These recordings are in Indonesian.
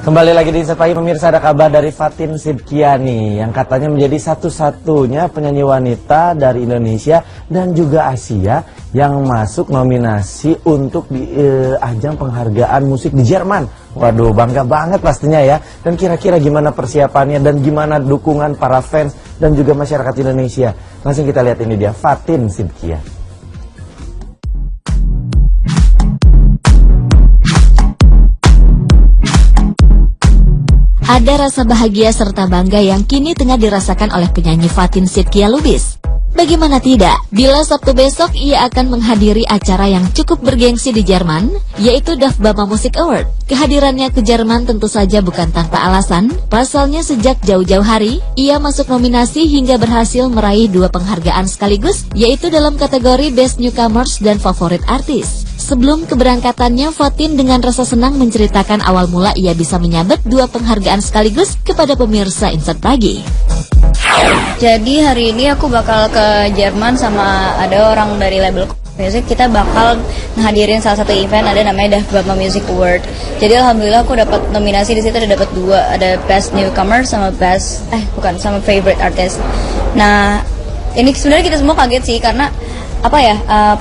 Kembali lagi di Insight Pagi pemirsa, ada kabar dari Fatin Shidqia nih, yang katanya menjadi satu-satunya penyanyi wanita dari Indonesia dan juga Asia yang masuk nominasi untuk di ajang penghargaan musik di Jerman. Waduh, bangga banget pastinya ya. Dan kira-kira gimana persiapannya dan gimana dukungan para fans dan juga masyarakat Indonesia. Langsung kita lihat ini dia, Fatin Shidqia. Ada rasa bahagia serta bangga yang kini tengah dirasakan oleh penyanyi Fatin Shidqia Lubis. Bagaimana tidak, bila Sabtu besok ia akan menghadiri acara yang cukup bergengsi di Jerman, yaitu DAF BAMA Music Award. Kehadirannya ke Jerman tentu saja bukan tanpa alasan, pasalnya sejak jauh-jauh hari, ia masuk nominasi hingga berhasil meraih 2 penghargaan sekaligus, yaitu dalam kategori Best Newcomers dan Favorite Artist. Sebelum keberangkatannya, Fatin dengan rasa senang menceritakan awal mula ia bisa menyabet 2 penghargaan sekaligus kepada pemirsa Insight Pagi. Jadi hari ini aku bakal ke Jerman sama ada orang dari label music. Kita bakal ngehadirin salah satu event, ada namanya DAF BAMA Music Award. Jadi alhamdulillah aku dapat nominasi di situ, ada dapat 2, ada Best Newcomer sama sama Favorite Artist. Nah, ini sebenarnya kita semua kaget sih karena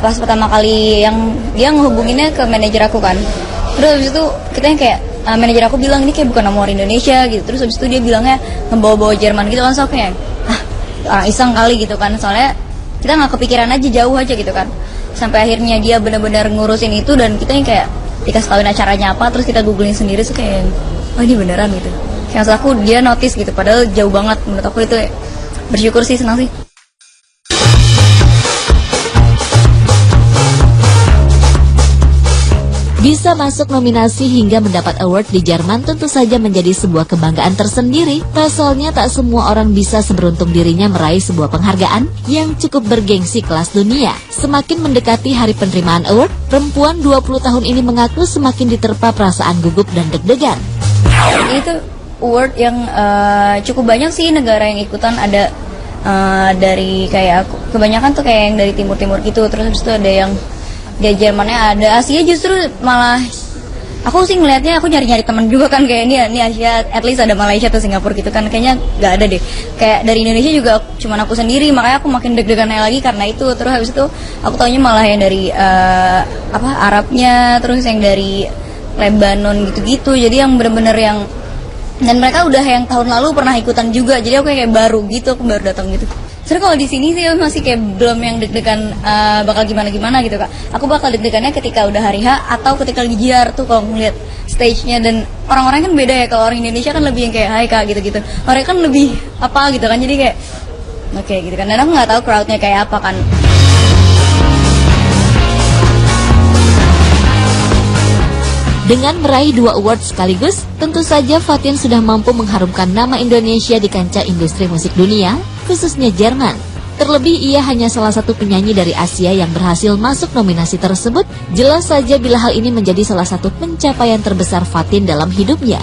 pas pertama kali yang dia ngehubunginnya ke manajer aku kan. Terus habis itu kita yang kayak manajer aku bilang ini kayak bukan nama orang Indonesia gitu. Terus habis itu dia bilangnya ngebawa-bawa Jerman gitu kan, so kayak orang iseng kali gitu kan. Soalnya kita nggak kepikiran aja, jauh aja gitu kan. Sampai akhirnya dia benar-benar ngurusin itu dan kita yang kayak dikasih tahuin acaranya apa, terus kita googling sendiri tuh kayak oh ini beneran gitu. Yang maksud aku dia notice gitu, padahal jauh banget. Menurut aku itu bersyukur sih, senang sih. Bisa masuk nominasi hingga mendapat award di Jerman tentu saja menjadi sebuah kebanggaan tersendiri. Pasalnya tak semua orang bisa seberuntung dirinya meraih sebuah penghargaan yang cukup bergengsi kelas dunia. Semakin mendekati hari penerimaan award, perempuan 20 tahun ini mengaku semakin diterpa perasaan gugup dan deg-degan. Itu award yang cukup banyak sih negara yang ikutan, ada dari kayak kebanyakan tuh kayak yang dari timur-timur gitu. Terus habis itu ada yang di Jermannya, ada Asia justru malah aku sih ngelihatnya, aku nyari-nyari teman juga kan kayak ini Asia, at least ada Malaysia atau Singapura gitu kan, kayaknya nggak ada deh. Kayak dari Indonesia juga cuman aku sendiri, makanya aku makin deg-degannya lagi karena itu. Terus habis itu aku taunya malah yang dari Arabnya, terus yang dari Lebanon gitu-gitu. Jadi yang bener-bener yang, dan mereka udah yang tahun lalu pernah ikutan juga, jadi aku kayak baru gitu, aku baru datang gitu. Sebenarnya kalau di sini sih masih kayak belum yang deg-degan bakal gimana-gimana gitu Kak. Aku bakal deg-degannya ketika udah hari H atau ketika lagi JR tuh kalau ngeliat stage-nya, dan orang-orang kan beda ya. Kalau orang Indonesia kan lebih yang kayak hai Kak gitu-gitu. Mereka kan lebih apa gitu kan, jadi kayak oke gitu kan. Dan aku nggak tahu crowd-nya kayak apa kan. Dengan meraih 2 award sekaligus, tentu saja Fatin sudah mampu mengharumkan nama Indonesia di kancah industri musik dunia, khususnya Jerman. Terlebih ia hanya salah satu penyanyi dari Asia yang berhasil masuk nominasi tersebut. Jelas saja bila hal ini menjadi salah satu pencapaian terbesar Fatin dalam hidupnya.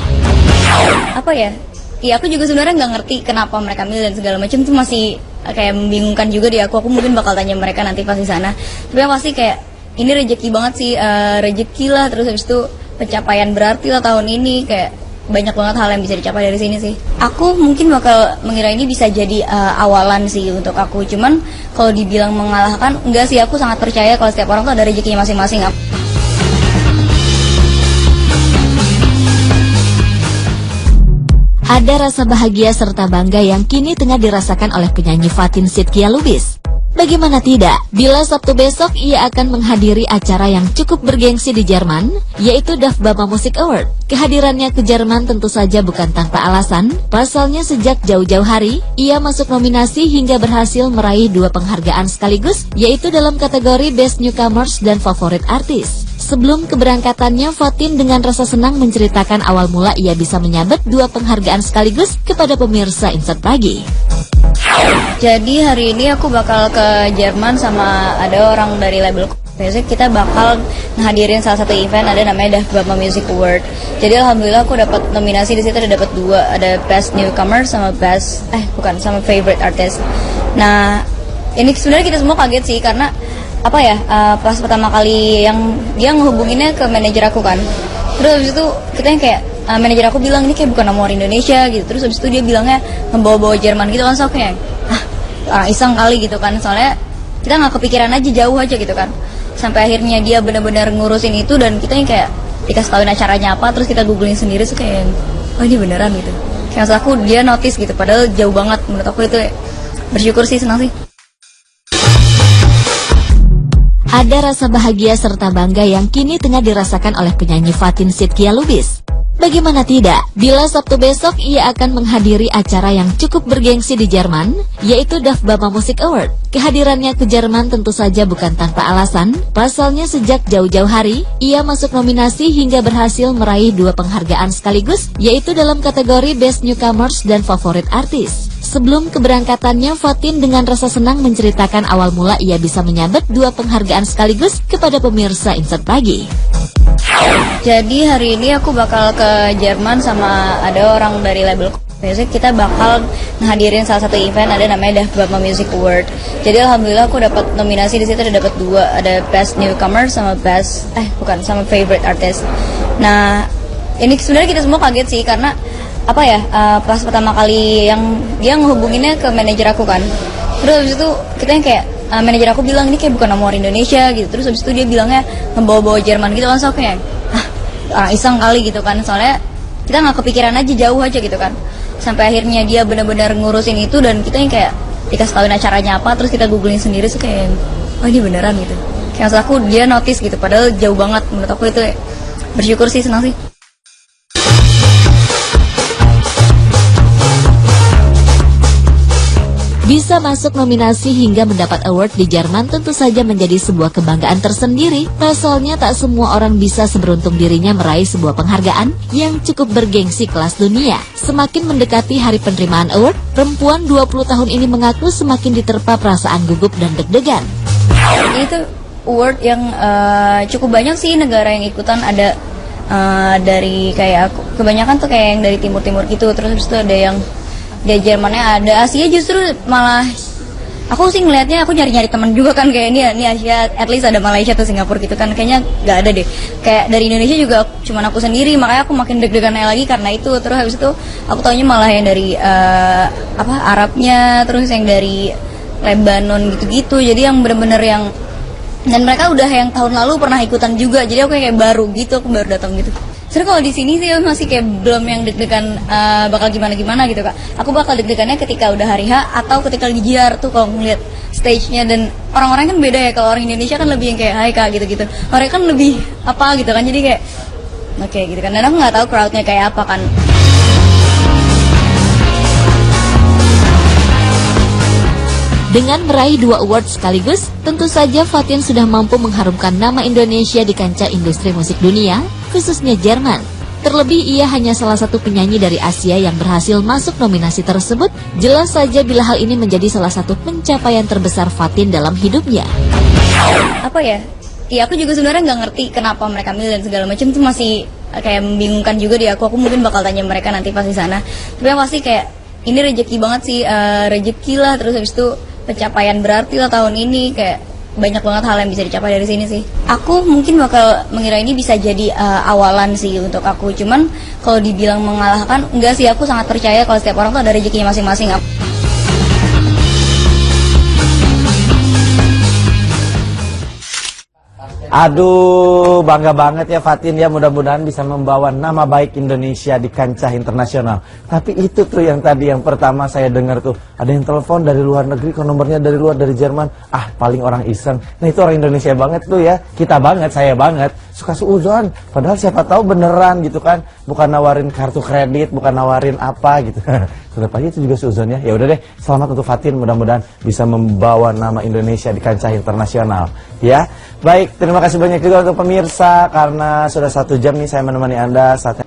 Iya, aku juga sebenarnya nggak ngerti kenapa mereka milih dan segala macam, itu masih kayak membingungkan juga di aku. Aku mungkin bakal tanya mereka nanti pas di sana. Tapi yang pasti kayak ini rezeki banget sih, rezeki lah. Terus habis itu pencapaian berarti lah tahun ini, kayak banyak banget hal yang bisa dicapai dari sini sih. Aku mungkin bakal mengira ini bisa jadi awalan sih untuk aku. Cuman kalau dibilang mengalahkan, enggak sih, aku sangat percaya kalau setiap orang tuh ada rezekinya masing-masing. Ada rasa bahagia serta bangga yang kini tengah dirasakan oleh penyanyi Fatin Shidqia Lubis. Bagaimana tidak, bila Sabtu besok ia akan menghadiri acara yang cukup bergengsi di Jerman, yaitu DAF BAMA Music Award. Kehadirannya ke Jerman tentu saja bukan tanpa alasan, pasalnya sejak jauh-jauh hari, ia masuk nominasi hingga berhasil meraih 2 penghargaan sekaligus, yaitu dalam kategori Best Newcomers dan Favorite Artist. Sebelum keberangkatannya, Fatin dengan rasa senang menceritakan awal mula ia bisa menyabet 2 penghargaan sekaligus kepada pemirsa Insight Pagi. Jadi hari ini aku bakal ke Jerman sama ada orang dari label music. Kita bakal ngehadirin salah satu event, ada namanya DAF BAMA Music Award. Jadi alhamdulillah aku dapat nominasi di situ, ada dapat 2, ada Best Newcomer sama sama Favorite Artist. Nah, ini sebenarnya kita semua kaget sih karena pas pertama kali yang dia ngehubunginnya ke manajer aku kan. Terus habis itu kita yang kayak manajer aku bilang ini kayak bukan nomor Indonesia gitu. Terus habis itu dia bilangnya membawa-bawa Jerman gitu kan. So kayak orang iseng kali gitu kan. Soalnya kita nggak kepikiran aja, jauh aja gitu kan. Sampai akhirnya dia benar-benar ngurusin itu dan kita yang kayak dikasih tahuin acaranya apa, terus kita googling sendiri, so kayak oh ini beneran gitu. Kayak maksud aku dia notice gitu, padahal jauh banget. Menurut aku itu bersyukur sih, senang sih. Ada rasa bahagia serta bangga yang kini tengah dirasakan oleh penyanyi Fatin Shidqia Lubis. Bagaimana tidak, bila Sabtu besok ia akan menghadiri acara yang cukup bergengsi di Jerman, yaitu DAF Bama Music Award. Kehadirannya ke Jerman tentu saja bukan tanpa alasan, pasalnya sejak jauh-jauh hari, ia masuk nominasi hingga berhasil meraih 2 penghargaan sekaligus, yaitu dalam kategori Best Newcomers dan Favorit Artis. Sebelum keberangkatannya, Fatin dengan rasa senang menceritakan awal mula ia bisa menyabet 2 penghargaan sekaligus kepada pemirsa Insert Pagi. Jadi hari ini aku bakal ke Jerman sama ada orang dari label Music. Kita bakal ngehadirin salah satu event, ada namanya DAF Bama Music Award. Jadi alhamdulillah aku dapat nominasi di situ, ada dapat 2, ada Best Newcomer sama sama Favorite Artist. Nah, ini sebenarnya kita semua kaget sih karena apa ya, pas pertama kali yang dia ngehubunginnya ke manajer aku kan. Terus habis itu kita yang kayak manajer aku bilang ini kayak bukan nomor Indonesia gitu. Terus habis itu dia bilangnya membawa-bawa Jerman gitu kan. So kayak orang iseng kali gitu kan. Soalnya kita nggak kepikiran aja, jauh aja gitu kan. Sampai akhirnya dia benar-benar ngurusin itu dan kita yang kayak dikasih tahuin acaranya apa, terus kita googling sendiri, so kayak oh ini beneran gitu. Kayak maksud aku dia notice gitu, padahal jauh banget. Menurut aku itu bersyukur sih, senang sih. Bisa masuk nominasi hingga mendapat award di Jerman tentu saja menjadi sebuah kebanggaan tersendiri. Pasalnya tak semua orang bisa seberuntung dirinya meraih sebuah penghargaan yang cukup bergengsi kelas dunia. Semakin mendekati hari penerimaan award, perempuan 20 tahun ini mengaku semakin diterpa perasaan gugup dan deg-degan. Itu award yang cukup banyak sih negara yang ikutan, ada dari kayak aku, kebanyakan tuh kayak yang dari timur-timur gitu. Terus habis itu ada yang di Jermannya, ada Asia. Justru malah aku sih ngelihatnya, aku nyari-nyari teman juga kan, kayak ini Asia, at least ada Malaysia atau Singapura gitu kan, kayaknya nggak ada deh. Kayak dari Indonesia juga cuman aku sendiri, makanya aku makin deg-degannya lagi karena itu. Terus habis itu aku taunya malah yang dari Arabnya, terus yang dari Lebanon gitu-gitu. Jadi yang bener-bener yang, dan mereka udah yang tahun lalu pernah ikutan juga, jadi aku kayak baru gitu, aku baru datang gitu. Sebenarnya kalau di sini sih masih kayak belum yang deg-degan bakal gimana gitu Kak. Aku bakal deg-degannya ketika udah hari H atau ketika lagi JR tuh, kalau ngeliat stage-nya. Dan orang-orang kan beda ya, kalau orang Indonesia kan lebih yang kayak hai Kak gitu-gitu. Mereka kan lebih apa gitu kan, jadi kayak oke gitu kan. Dan aku nggak tahu crowd-nya kayak apa kan. Dengan meraih 2 award sekaligus, tentu saja Fatin sudah mampu mengharumkan nama Indonesia di kancah industri musik dunia, khususnya Jerman. Terlebih ia hanya salah satu penyanyi dari Asia yang berhasil masuk nominasi tersebut. Jelas saja bila hal ini menjadi salah satu pencapaian terbesar Fatin dalam hidupnya. Apa ya? Iya, aku juga sebenarnya nggak ngerti kenapa mereka milih dan segala macam, itu masih kayak membingungkan juga di aku. Aku mungkin bakal tanya mereka nanti pas di sana. Tapi yang pasti kayak ini rezeki banget sih, rezeki lah. Terus habis itu pencapaian berarti lah tahun ini, kayak banyak banget hal yang bisa dicapai dari sini sih. Aku mungkin bakal mengira ini bisa jadi awalan sih untuk aku. Cuman kalau dibilang mengalahkan, enggak sih, aku sangat percaya kalau setiap orang tuh ada rezekinya masing-masing. Aduh, bangga banget ya Fatin ya, mudah-mudahan bisa membawa nama baik Indonesia di kancah internasional. Tapi itu tuh yang tadi yang pertama saya dengar tuh, ada yang telepon dari luar negeri, kok nomornya dari luar, dari Jerman. Paling orang iseng. Nah itu orang Indonesia banget tuh ya, kita banget, saya banget, suka suuzon. Padahal siapa tahu beneran gitu kan, bukan nawarin kartu kredit, bukan nawarin apa gitu. Tetap aja itu juga suuzon ya. Ya udah deh, selamat untuk Fatin, mudah-mudahan bisa membawa nama Indonesia di kancah internasional. Ya, baik, terima kasih banyak juga untuk pemirsa karena sudah 1 jam nih saya menemani Anda saat